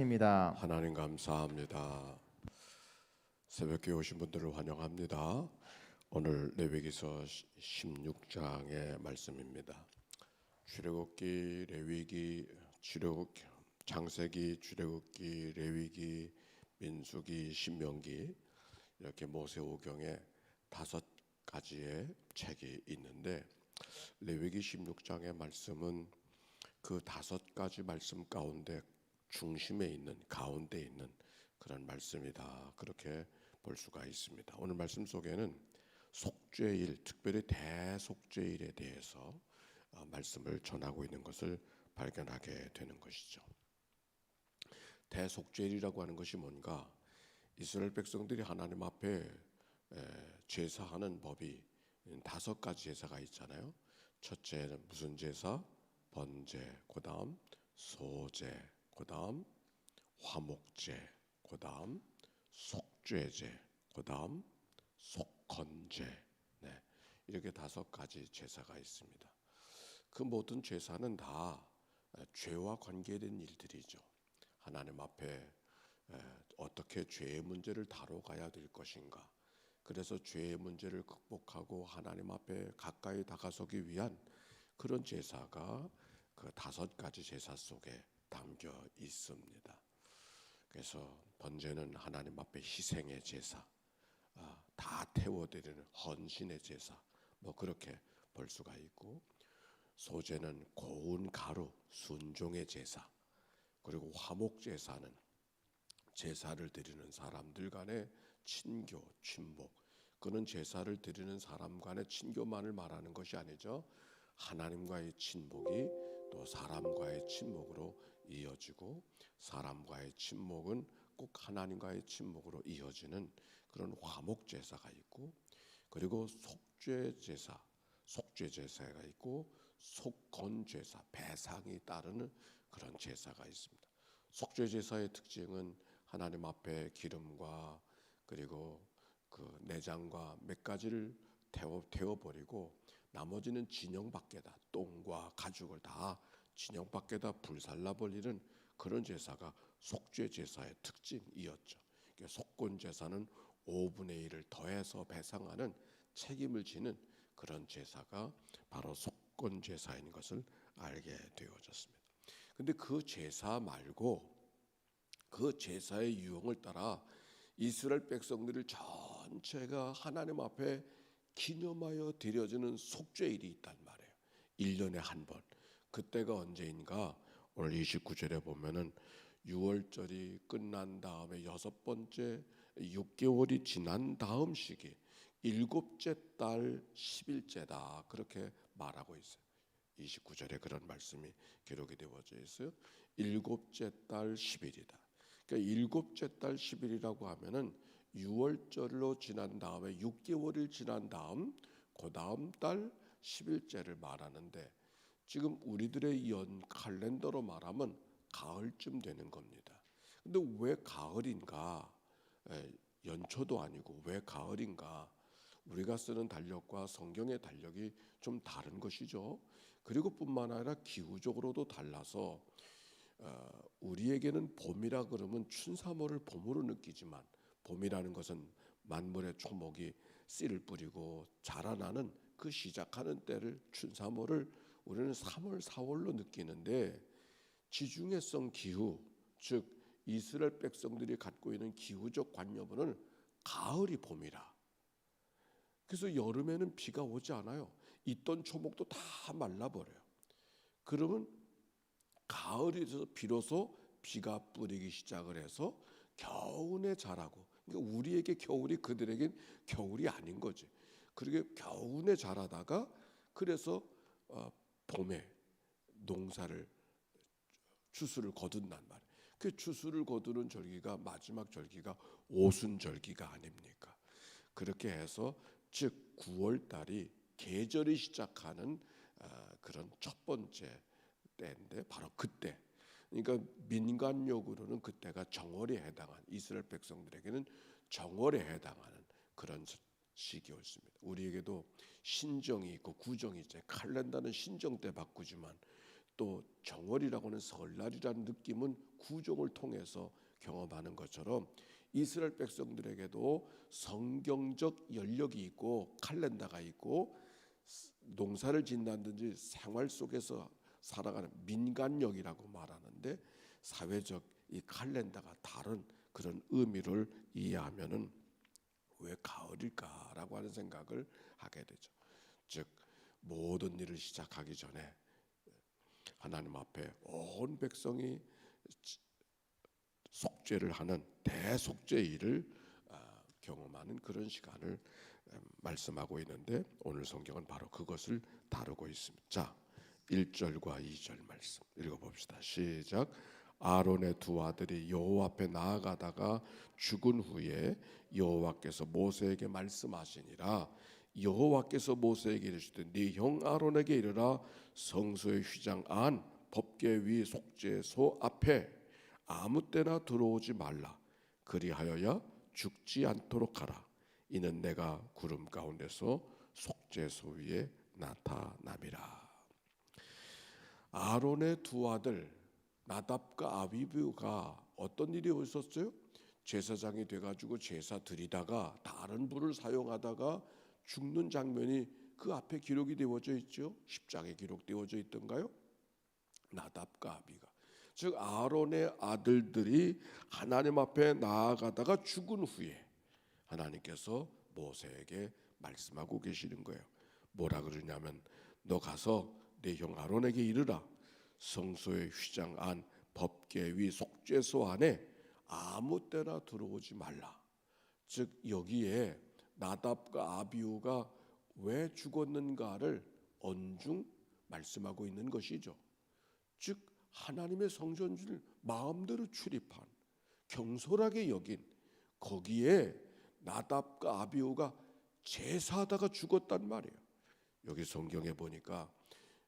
입니다. 하나님 감사합니다. 새벽에 오신 분들을 환영합니다. 오늘 레위기서 16장의 말씀입니다. 출애굽기, 레위기, 창세기, 출애굽기, 레위기, 민수기, 신명기 이렇게 모세오경에 5가지의 책이 있는데 레위기 16장의 말씀은 그 5가지 말씀 가운데 중심에 있는 가운데 있는 그런 말씀이다. 그렇게 볼 수가 있습니다. 오늘 말씀 속에는 속죄일, 특별히 대속죄일에 대해서 말씀을 전하고 있는 것을 발견하게 되는 것이죠. 대속죄일이라고 하는 것이 뭔가? 이스라엘 백성들이 하나님 앞에 제사하는 법이 5가지 제사가 있잖아요. 첫째는 무슨 제사? 번제, 그 다음 소제, 그 다음 화목제, 그 다음 속죄제, 그 다음 속건제. 이렇게 5가지 제사가 있습니다. 그 모든 제사는 다 죄와 관계된 일들이죠. 하나님 앞에 어떻게 죄의 문제를 다뤄가야 될 것인가. 그래서 죄의 문제를 극복하고 하나님 앞에 가까이 다가서기 위한 그런 제사가 그 5가지 제사 속에 담겨 있습니다. 그래서 번제는 하나님 앞에 희생의 제사, 다 태워드리는 헌신의 제사, 그렇게 볼 수가 있고, 소제는 고운 가루, 순종의 제사, 그리고 화목 제사는 제사를 드리는 사람들 간의 친교, 친목. 그는 제사를 드리는 사람 간의 친교만을 말하는 것이 아니죠. 하나님과의 친목이 또 사람과의 친목으로 이어지고, 사람과의 친목은 꼭 하나님과의 친목으로 이어지는 그런 화목 제사가 있고, 그리고 속죄 제사가 있고, 속건 제사, 배상이 따르는 그런 제사가 있습니다. 속죄 제사의 특징은 하나님 앞에 기름과 그리고 그 내장과 몇 가지를 태워버리고 나머지는 진영 밖에다, 똥과 가죽을 다 진영 밖에다 불살라 버리는 그런 제사가 속죄 제사의 특징이었죠. 속건 제사는 5분의 1을 더해서 배상하는 책임을 지는 그런 제사가 바로 속건 제사인 것을 알게 되어졌습니다. 근데 그 제사 말고 그 제사의 유형을 따라 이스라엘 백성들을 전체가 하나님 앞에 기념하여 드려지는 속죄일이 있단 말이에요. 1년에 한 번. 그때가 언제인가? 오늘 29절에 보면은 6월절이 끝난 다음에 6번째 6개월이 지난 다음 시기 7째 달 10일째다. 그렇게 말하고 있어요. 29절에 그런 말씀이 기록이 되어져 있어요. 7째 달 10일이다. 그러니까 7째 달 10일이라고 하면은 6월절로 지난 다음에 6개월을 지난 다음 그 다음 달 10일째를 말하는데, 지금 우리들의 연 칼렌더로 말하면 가을쯤 되는 겁니다. 근데 왜 가을인가? 연초도 아니고 왜 가을인가? 우리가 쓰는 달력과 성경의 달력이 좀 다른 것이죠. 그리고 뿐만 아니라 기후적으로도 달라서 우리에게는 봄이라 그러면 춘삼월을 봄으로 느끼지만, 봄이라는 것은 만물의 초목이 씨를 뿌리고 자라나는 그 시작하는 때를 춘삼월을 우리는 3월, 4월로 느끼는데, 지중해성 기후, 즉 이스라엘 백성들이 갖고 있는 기후적 관념은 가을이 봄이라. 그래서 여름에는 비가 오지 않아요. 있던 초목도 다 말라버려요. 그러면 가을이 돼서 비로소 비가 뿌리기 시작을 해서 겨우내 자라고, 그러니까 우리에게 겨울이 그들에겐 겨울이 아닌 거지. 그렇게 겨우내 자라다가 그래서 봄에 농사를 추수를 거둔단 말이에요. 그 추수를 거두는 절기가 마지막 절기가 오순절기가 아닙니까? 그렇게 해서 즉 9월 달이 계절이 시작하는 그런 첫 번째 때인데, 바로 그때, 그러니까 민간욕으로는 그때가 정월에 해당한, 이스라엘 백성들에게는 정월에 해당하는 그런 시기였습니다. 우리에게도 신정이 있고 구정이 있죠. 칼렌더는 신정 때 바꾸지만 또 정월이라고 하는 설날이라는 느낌은 구종을 통해서 경험하는 것처럼 이스라엘 백성들에게도 성경적 연력이 있고 칼렌더가 있고 농사를 짓는다든지 생활 속에서 살아가는 민간력이라고 말하는데 사회적 이 칼렌더가 다른 그런 의미를 이해하면은 왜 가을일까라고 하는 생각을 하게 되죠. 즉 모든 일을 시작하기 전에 하나님 앞에 온 백성이 속죄를 하는 대속죄일을 경험하는 그런 시간을 말씀하고 있는데 오늘 성경은 바로 그것을 다루고 있습니다. 자, 1절과 2절 말씀 읽어봅시다. 시작. 아론의 두 아들이 여호와 앞에 나아가다가 죽은 후에 여호와께서 모세에게 말씀하시니라. 여호와께서 모세에게 이르시되 네 형 아론에게 이르라. 성소의 휘장 안 법궤 위 속죄소 앞에 아무 때나 들어오지 말라. 그리하여야 죽지 않도록 하라. 이는 내가 구름 가운데서 속죄소 위에 나타남이라. 아론의 두 아들 나답과 아비후가 어떤 일이 있었어요? 제사장이 돼가지고 제사 드리다가 다른 불을 사용하다가 죽는 장면이 그 앞에 기록이 되어져 있죠. 10장에 기록되어져 있던가요? 나답과 아비가, 즉 아론의 아들들이 하나님 앞에 나아가다가 죽은 후에 하나님께서 모세에게 말씀하고 계시는 거예요. 뭐라 그러냐면 너 가서 내 형 아론에게 이르라. 성소의 휘장 안 법궤 위 속죄소 안에 아무 때나 들어오지 말라. 즉 여기에 나답과 아비후가 왜 죽었는가를 언중 말씀하고 있는 것이죠. 즉 하나님의 성전을 마음대로 출입한 경솔하게 여긴 거기에 나답과 아비후가 제사하다가 죽었단 말이에요. 여기 성경에 보니까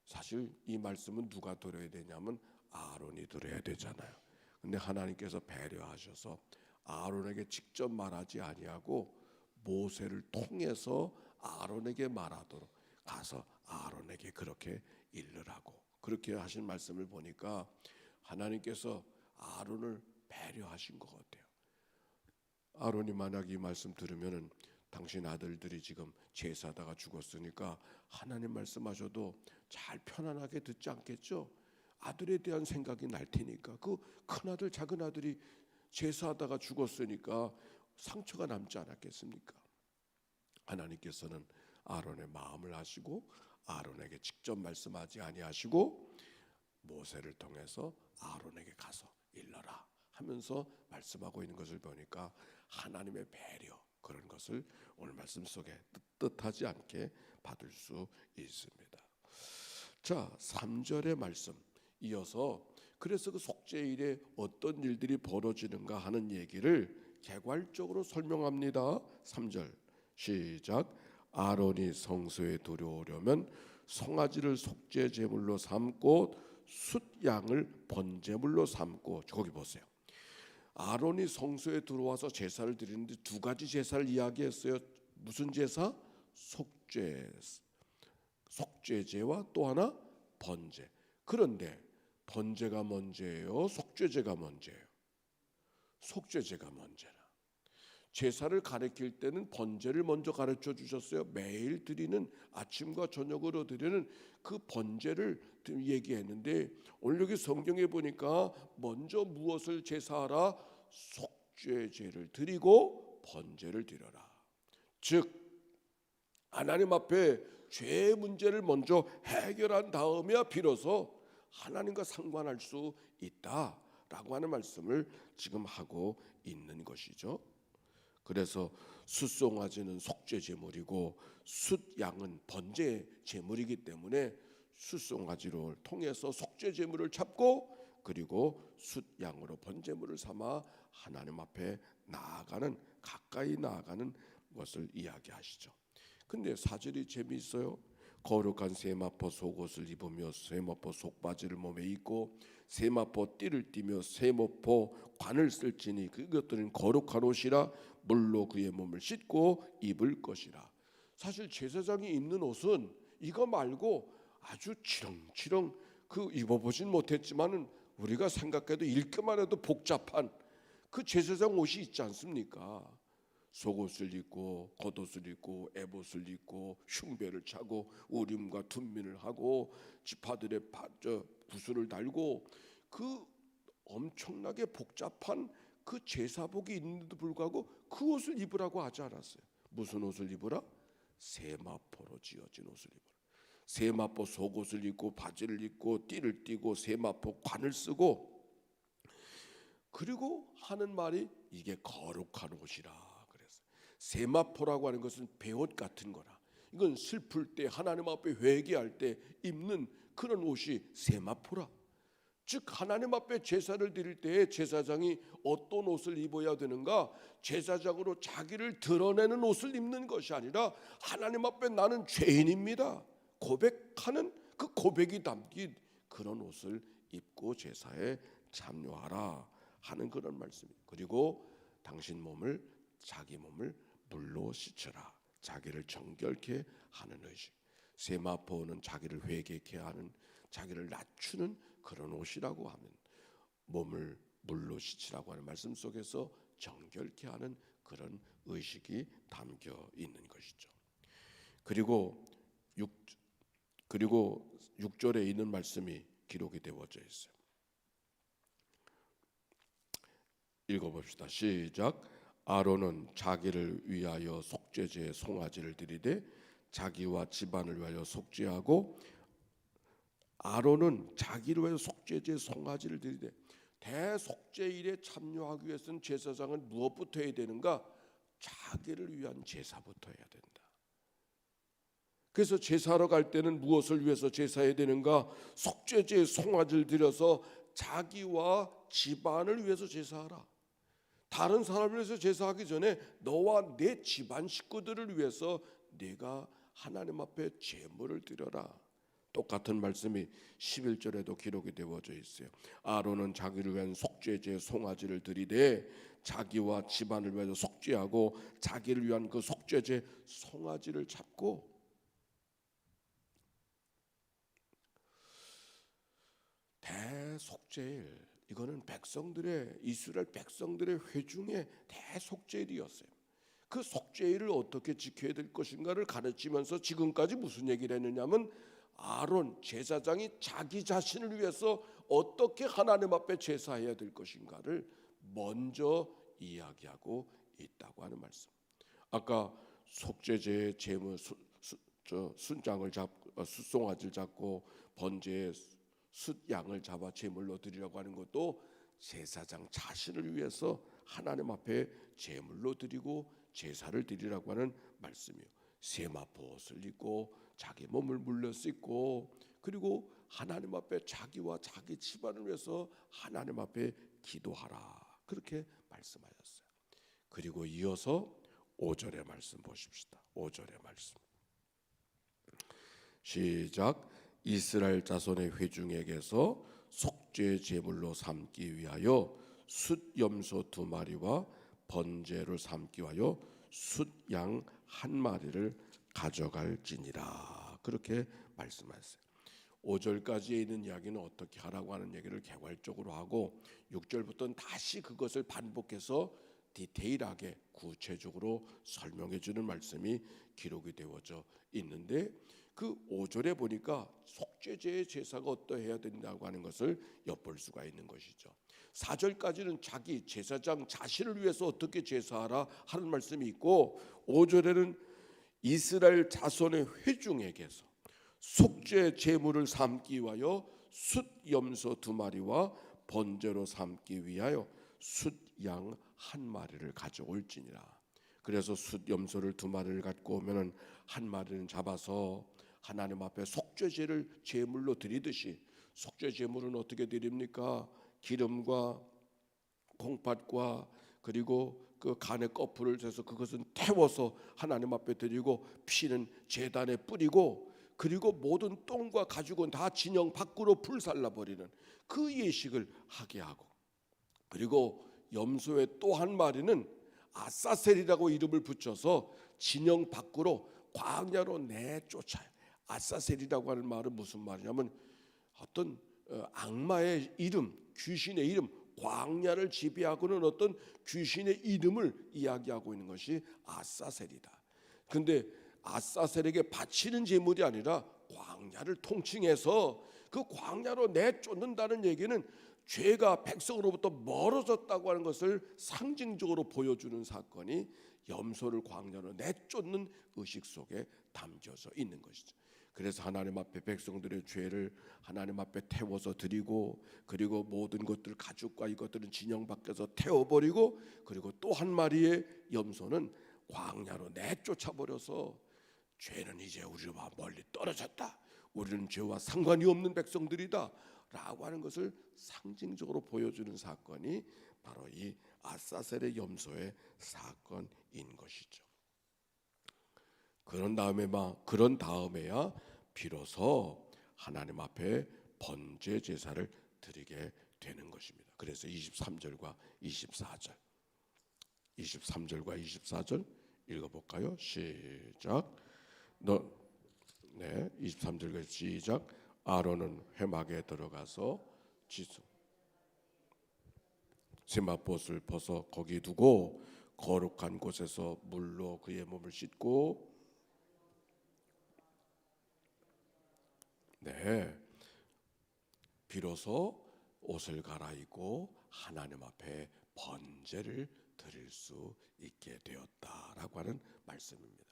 사실 이 말씀은 누가 들어야 되냐면 아론이 들어야 되잖아요. 근데 하나님께서 배려하셔서 아론에게 직접 말하지 아니하고 모세를 통해서 아론에게 말하도록 가서 아론에게 그렇게 일러라고 그렇게 하신 말씀을 보니까 하나님께서 아론을 배려하신 것 같아요. 아론이 만약 이 말씀 들으면은 당신 아들들이 지금 제사하다가 죽었으니까 하나님 말씀하셔도 잘 편안하게 듣지 않겠죠? 아들에 대한 생각이 날 테니까 그 큰아들 작은아들이 제사하다가 죽었으니까 상처가 남지 않았겠습니까? 하나님께서는 아론의 마음을 아시고 아론에게 직접 말씀하지 아니하시고 모세를 통해서 아론에게 가서 일러라 하면서 말씀하고 있는 것을 보니까 하나님의 배려 그런 것을 오늘 말씀 속에 뜻하지 않게 받을 수 있습니다. 자, 3절의 말씀 이어서 그래서 그 속죄일에 어떤 일들이 벌어지는가 하는 얘기를 개괄적으로 설명합니다. 3절 시작. 아론이 성소에 들어오려면 송아지를 속죄 제물로 삼고 숫양을 번제물로 삼고, 거기 보세요. 아론이 성소에 들어와서 제사를 드리는데 두 가지 제사를 이야기했어요. 무슨 제사? 속죄제와 또 하나 번제. 그런데 번제가 먼저예요? 속죄제가 먼저예요? 속죄제가 먼저라. 제사를 가르칠 때는 번제를 먼저 가르쳐 주셨어요. 매일 드리는 아침과 저녁으로 드리는 그 번제를 얘기했는데 오늘 여기 성경에 보니까 먼저 무엇을 제사하라? 속죄제를 드리고 번제를 드려라. 즉 하나님 앞에 죄의 문제를 먼저 해결한 다음에야 비로소 하나님과 상관할 수 있다라고 하는 말씀을 지금 하고 있는 것이죠. 그래서 숫송아지는 속죄 제물이고 숫양은 번제 제물이기 때문에 숫송아지를 통해서 속죄 제물을 잡고 그리고 숫양으로 번제물을 삼아 하나님 앞에 나아가는, 가까이 나아가는 것을 이야기하시죠. 근데 사절이 재미있어요. 거룩한 세마포 속옷을 입으며 세마포 속바지를 몸에 입고 세마포 띠를 띠며 세마포 관을 쓸지니 그것들은 거룩한 옷이라 물로 그의 몸을 씻고 입을 것이라. 사실 제사장이 입는 옷은 이거 말고 아주 치렁치렁 그 입어보진 못했지만은 우리가 생각해도 읽기만 해도 복잡한 그 제사장 옷이 있지 않습니까? 속옷을 입고 겉옷을 입고 에봇을 입고 흉배를 차고 우림과 둠민을 하고 지파들의 구슬을 달고 그 엄청나게 복잡한 그 제사복이 있는데도 불구하고 그 옷을 입으라고 하지 않았어요. 무슨 옷을 입으라? 세마포로 지어진 옷을 입으라. 세마포 속옷을 입고 바지를 입고 띠를 띠고 세마포 관을 쓰고, 그리고 하는 말이 이게 거룩한 옷이라. 세마포라고 하는 것은 베옷 같은 거라. 이건 슬플 때 하나님 앞에 회개할 때 입는 그런 옷이 세마포라. 즉 하나님 앞에 제사를 드릴 때 제사장이 어떤 옷을 입어야 되는가? 제사장으로 자기를 드러내는 옷을 입는 것이 아니라 하나님 앞에 나는 죄인입니다 고백하는 그 고백이 담긴 그런 옷을 입고 제사에 참여하라 하는 그런 말씀입니다. 그리고 당신 몸을, 자기 몸을 물로 씻으라. 자기를 정결케 하는 의식. 세마포는 자기를 회개케 하는, 자기를 낮추는 그런 옷이라고 하면 몸을 물로 씻으라고 하는 말씀 속에서 정결케 하는 그런 의식이 담겨 있는 것이죠. 그리고 6절에 있는 말씀이 기록이 되어져 있어요. 읽어봅시다. 시작. 아론은 자기를 위하여 속죄제의 송아지를 드리되 자기와 집안을 위하여 속죄하고, 아론은 자기를 위하여 속죄제의 송아지를 드리되, 대속죄일에 참여하기 위해서는 제사장은 무엇부터 해야 되는가? 자기를 위한 제사부터 해야 된다. 그래서 제사하러 갈 때는 무엇을 위해서 제사해야 되는가? 속죄제의 송아지를 드려서 자기와 집안을 위해서 제사하라. 다른 사람을 위해서 제사하기 전에 너와 내 집안 식구들을 위해서 네가 하나님 앞에 제물을 드려라. 똑같은 말씀이 11절에도 기록이 되어져 있어요. 아론은 자기를 위한 속죄제 송아지를 드리되 자기와 집안을 위해서 속죄하고, 자기를 위한 그 속죄제 송아지를 잡고, 대속죄일, 이거는 백성들의, 이스라엘 백성들의 회중의 대속죄일이었어요. 그 속죄일을 어떻게 지켜야 될 것인가를 가르치면서 지금까지 무슨 얘기를 했느냐면, 아론 제사장이 자기 자신을 위해서 어떻게 하나님 앞에 제사해야 될 것인가를 먼저 이야기하고 있다고 하는 말씀. 아까 속죄제의 제물 순장을 잡고 숫송아지를 잡고 번제의 숫양을 잡아 제물로 드리라고 하는 것도 제사장 자신을 위해서 하나님 앞에 제물로 드리고 제사를 드리라고 하는 말씀이에요. 세마포 옷을 입고 자기 몸을 물려 씻고, 그리고 하나님 앞에 자기와 자기 집안을 위해서 하나님 앞에 기도하라, 그렇게 말씀하셨어요. 그리고 이어서 5절의 말씀 보십시다. 5절의 말씀 시작. 이스라엘 자손의 회중에게서 속죄 제물로 삼기 위하여 숫염소 2마리와 번제를 삼기 위하여 숫양 1마리를 가져갈지니라, 그렇게 말씀하셨어요. 5절까지에 있는 이야기는 어떻게 하라고 하는 얘기를 개괄적으로 하고, 6절부터는 다시 그것을 반복해서 디테일하게 구체적으로 설명해 주는 말씀이 기록이 되어져 있는데, 그 5절에 보니까 속죄제의 제사가 어떠해야 된다고 하는 것을 엿볼 수가 있는 것이죠. 4절까지는 자기 제사장 자신을 위해서 어떻게 제사하라 하는 말씀이 있고, 5절에는 이스라엘 자손의 회중에게서 속죄 제물을 삼기 위하여 숫염소 2마리와 번제로 삼기 위하여 숫양 1마리를 가져올지니라. 그래서 숫염소를 2마리를 갖고 오면은 1마리는 잡아서 하나님 앞에 속죄제를 제물로 드리듯이, 속죄 제물은 어떻게 드립니까? 기름과 콩팥과 그리고 그 간의 거풀을 재서 그것은 태워서 하나님 앞에 드리고, 피는 제단에 뿌리고, 그리고 모든 똥과 가죽은 다 진영 밖으로 불살라 버리는 그 예식을 하게 하고, 그리고 염소의 또 1마리는 아사셀이라고 이름을 붙여서 진영 밖으로 광야로 내쫓아요. 아사셀이라고 하는 말은 무슨 말이냐면 어떤 악마의 이름, 귀신의 이름, 광야를 지배하고는 어떤 귀신의 이름을 이야기하고 있는 것이 아사셀이다. 근데 아사셀에게 바치는 제물이 아니라 광야를 통칭해서 그 광야로 내쫓는다는 얘기는 죄가 백성으로부터 멀어졌다고 하는 것을 상징적으로 보여주는 사건이 염소를 광야로 내쫓는 의식 속에 담겨져 있는 것이죠. 그래서 하나님 앞에 백성들의 죄를 하나님 앞에 태워서 드리고, 그리고 모든 것들, 가죽과 이것들은 진영 밖에서 태워버리고, 그리고 또 한 마리의 염소는 광야로 내쫓아 버려서 죄는 이제 우리와 멀리 떨어졌다, 우리는 죄와 상관이 없는 백성들이다 라고 하는 것을 상징적으로 보여주는 사건이 바로 이 아사셀의 염소의 사건인 것이죠. 그런 다음에야 비로소 하나님 앞에 번제 제사를 드리게 되는 것입니다. 그래서 23절과 24절 읽어볼까요? 시작. 23절과 시작. 아론은 회막에 들어가서 세마포옷을 벗어 거기 두고 거룩한 곳에서 물로 그의 몸을 씻고, 비로소 옷을 갈아입고 하나님 앞에 번제를 드릴 수 있게 되었다라고 하는 말씀입니다.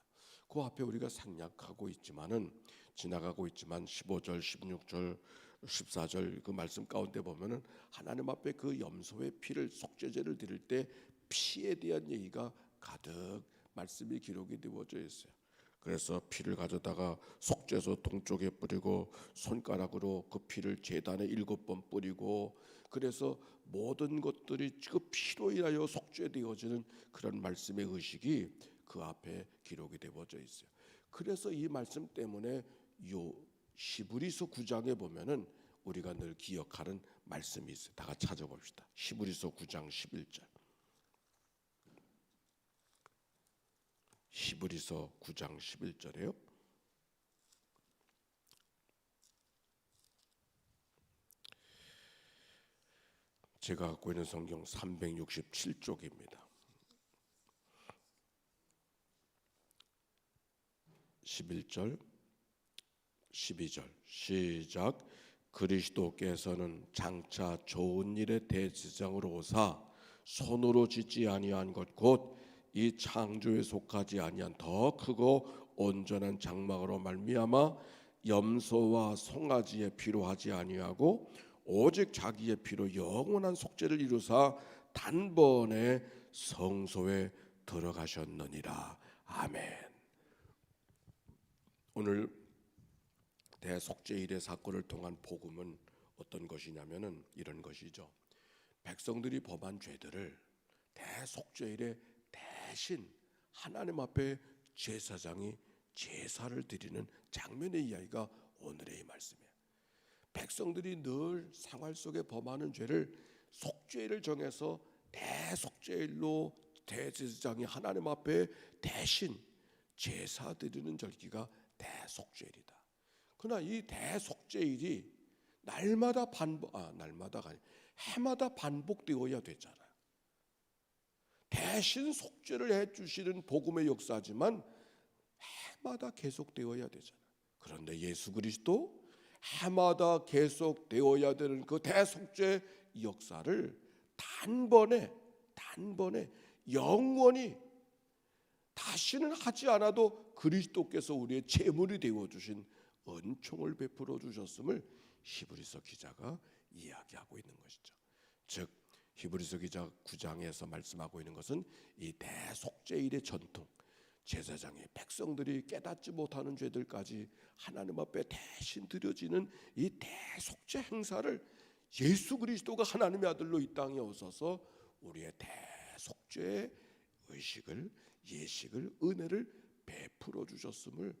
그 앞에 우리가 생략하고 있지만은, 지나가고 있지만 15절, 16절, 14절 그 말씀 가운데 보면은 하나님 앞에 그 염소의 피를, 속죄제를 드릴 때 피에 대한 얘기가 가득 말씀이 기록이 되어져 있어요. 그래서 피를 가져다가 속죄소 동쪽에 뿌리고 손가락으로 그 피를 제단에 7번 뿌리고, 그래서 모든 것들이 그 피로 인하여 속죄되어지는 그런 말씀의 의식이 그 앞에 기록이 되어져 있어요. 그래서 이 말씀 때문에 요 히브리서 9장에 보면은 우리가 늘 기억하는 말씀이 있어요. 다 같이 찾아봅시다. 히브리서 9장 11절. 히브리서 9장 11절이에요. 제가 갖고 있는 성경 367쪽입니다. 11절, 12절 시작. 그리스도께서는 장차 좋은 일의 대제사장으로 오사 손으로 짓지 아니한 것 곧 이 창조에 속하지 아니한 더 크고 온전한 장막으로 말미암아 염소와 송아지의 피로 하지 아니하고 오직 자기의 피로 영원한 속죄를 이루사 단번에 성소에 들어가셨느니라. 아멘. 오늘 대속죄일의 사건을 통한 복음은 어떤 것이냐면은 이런 것이죠. 백성들이 범한 죄들을 대속죄일에 대신 하나님 앞에 제사장이 제사를 드리는 장면의 이야기가 오늘의 이 말씀이에요. 백성들이 늘 생활 속에 범하는 죄를 속죄일을 정해서 대속죄일로 대제사장이 하나님 앞에 대신 제사 드리는 절기가 대속죄일이다. 그러나 이 대속죄일이 해마다 반복되어야 되잖아요. 대신 속죄를 해주시는 복음의 역사지만 해마다 계속되어야 되잖아요. 그런데 예수 그리스도 해마다 계속되어야 되는 그 대속죄 역사를 단번에 영원히 다시는 하지 않아도 그리스도께서 우리의 제물이 되어주신 은총을 베풀어 주셨음을 히브리서 기자가 이야기하고 있는 것이죠. 즉 히브리서 기자 9장에서 말씀하고 있는 것은 이 대속죄일의 전통, 제사장이 백성들이 깨닫지 못하는 죄들까지 하나님 앞에 대신 드려지는 이 대속죄 행사를 예수 그리스도가 하나님의 아들로 이 땅에 오셔서 우리의 대속죄의 의식을, 예식을, 은혜를 베풀어 주셨음을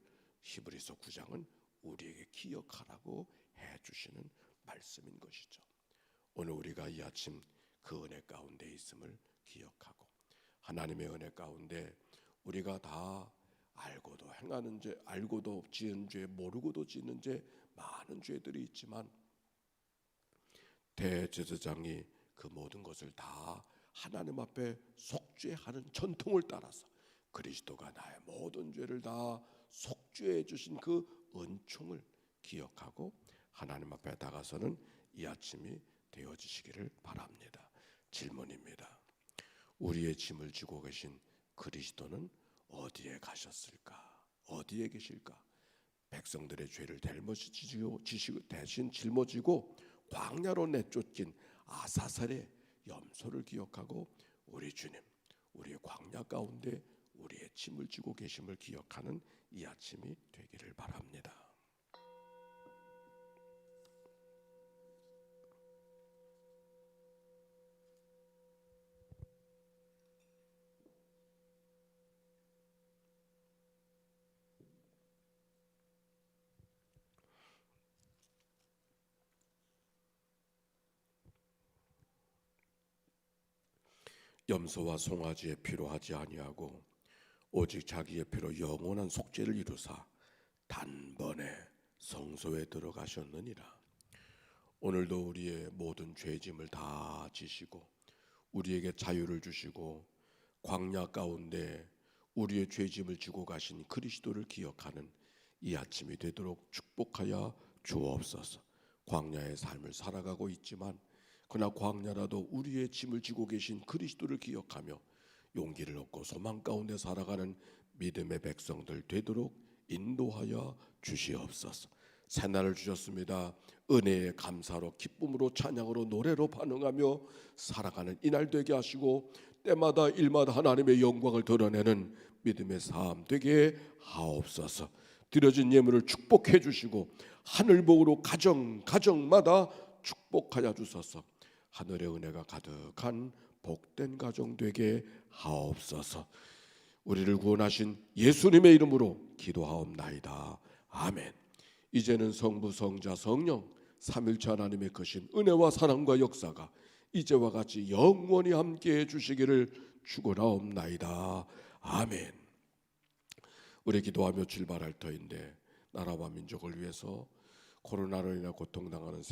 히브리서 9장은 우리에게 기억하라고 해주시는 말씀인 것이죠. 오늘 우리가 이 아침 그 은혜 가운데 있음을 기억하고, 하나님의 은혜 가운데 우리가 다 알고도 행하는 죄, 알고도 지은 죄, 모르고도 짓는 죄, 많은 죄들이 있지만 대제사장이 그 모든 것을 다 하나님 앞에 속죄하는 전통을 따라서 그리스도가 나의 모든 죄를 다 속죄해 주신 그 은총을 기억하고 하나님 앞에 나가서는 이 아침이 되어지시기를 바랍니다. 질문입니다. 우리의 짐을 지고 계신 그리스도는 어디에 가셨을까? 어디에 계실까? 백성들의 죄를 대신 짊어지고 광야로 내쫓긴 아사살의 염소를 기억하고 우리 주님, 우리의 광야 가운데 우리의 짐을 지고 계심을 기억하는 이 아침이 되기를 바랍니다. 염소와 송아지의 피로 하지 아니하고 오직 자기의 피로 영원한 속죄를 이루사 단번에 성소에 들어가셨느니라. 오늘도 우리의 모든 죄짐을 다 지시고 우리에게 자유를 주시고 광야 가운데 우리의 죄짐을 지고 가신 그리스도를 기억하는 이 아침이 되도록 축복하여 주옵소서. 광야의 삶을 살아가고 있지만 그러나 광야라도 우리의 짐을 지고 계신 그리스도를 기억하며 용기를 얻고 소망 가운데 살아가는 믿음의 백성들 되도록 인도하여 주시옵소서. 새날을 주셨습니다. 은혜의 감사로 기쁨으로 찬양으로 노래로 반응하며 살아가는 이날 되게 하시고 때마다 일마다 하나님의 영광을 드러내는 믿음의 삶 되게 하옵소서. 드려진 예물을 축복해 주시고 하늘복으로 가정마다 축복하여 주소서. 하늘의 은혜가 가득한 복된 가정 되게 하옵소서. 우리를 구원하신 예수님의 이름으로 기도하옵나이다. 아멘. 이제는 성부, 성자, 성령 삼일체 하나님의 크신 은혜와 사랑과 역사가 이제와 같이 영원히 함께해 주시기를 축원하옵나이다. 아멘. 우리 기도하며 출발할 터인데 나라와 민족을 위해서 코로나로 인해 고통당하는